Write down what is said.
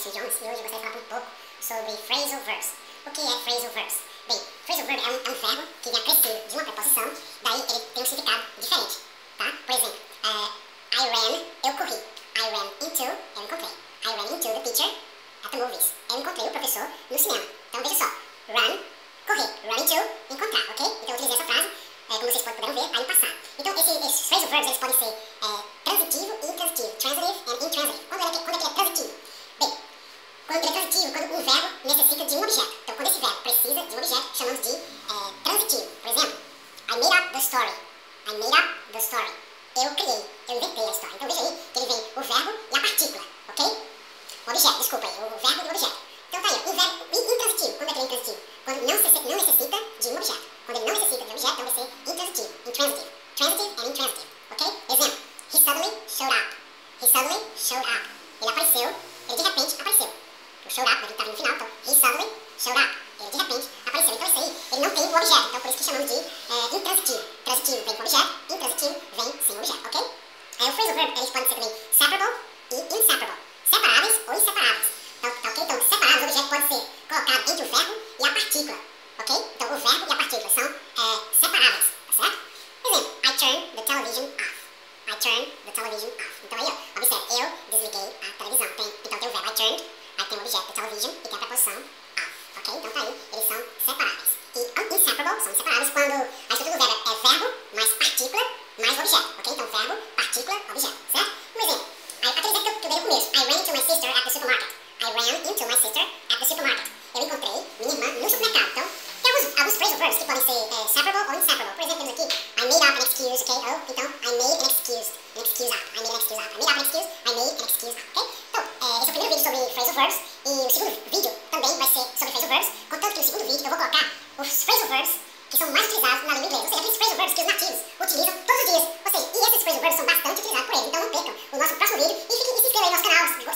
Jackson Jones e hoje eu gostaria de falar um pouco sobre phrasal verbs. O que é phrasal verbs? Bem, phrasal verb é um verbo que vem acrescido de uma preposição, daí ele tem um significado diferente, tá? Por exemplo, I ran, eu corri. I ran into, eu encontrei. I ran into the teacher at the movies. Eu encontrei o professor no cinema. Então veja só, run, correr, run into, encontrar, ok? Então eu utilizei essa frase, como vocês puderam ver, aí no passado. Então esses phrasal verbs eles podem ser transitivo e intransitivo, transitive and intransitive. Quando é que ele é transitivo? Bem, quando ele é transitivo, quando um verbo necessita de um objeto. Então quando esse verbo precisa de um objeto, chamamos de transitivo. Por exemplo, I made up the story. I made up the story. Eu criei, eu inventei a história. Então veja aí que ele vem o verbo e a partícula, ok? O objeto, desculpa aí, o verbo e o objeto. Então tá aí, um verbo intransitivo. Quando é que ele é intransitivo? Quando não necessita de um objeto. Quando ele não necessita de um objeto, então vai ser intransitivo, intransitive. Transitive and intransitive, ok? Exemplo, he suddenly showed up. He suddenly showed up. Ele apareceu, ele de repente apareceu. O showed up deve estar no final, então he suddenly showed up. Ele de repente apareceu. Então isso aí, ele não tem o objeto, então por isso que chamamos de intransitivo. Transitivo vem com objeto, intransitivo vem sem objeto, ok? O phrasal verb, eles podem ser também separable e inseparable. Separáveis ou inseparáveis. Então, tá ok? Então, separados, o objeto pode ser colocado entre o verbo e a partícula, ok? Então, o verbo e a partícula são separáveis, tá certo? Por exemplo, I turned the television off. I turned the television off. Então, aí, ó, observe, eu desliguei a televisão. Então, tem o verbo I turned, aí tem o objeto, the television, e tem a preposição off, ok? Então, tá aí, eles são separáveis. E inseparable são inseparáveis quando a estrutura do verbo é verbo mais partícula mais objeto, ok? Então, verbo, partícula, objeto, certo? Um exemplo, aquele exemplo que eu dei no começo, I ran into my sister at the supermarket. I ran into my sister at the supermarket. Eu encontrei minha irmã no supermercado. Então, tem alguns phrasal verbs que podem ser separable ou inseparable. Por exemplo, temos aqui, I made up an excuse, ok? Ou, então, I made an excuse up. I made an excuse up. I made up an excuse, I made an excuse up, ok? Então, esse é o primeiro vídeo sobre phrasal verbs. E o segundo vídeo também vai ser sobre phrasal verbs. Contanto que no segundo vídeo eu vou colocar os phrasal verbs que são mais utilizados na língua inglesa. Ou seja, aqueles phrasal verbs que os nativos utilizam todos os dias. Ou seja, e esses phrasal verbs são bastante utilizados por eles. Então, não percam o nosso próximo vídeo. E se inscreva aí no nosso canal.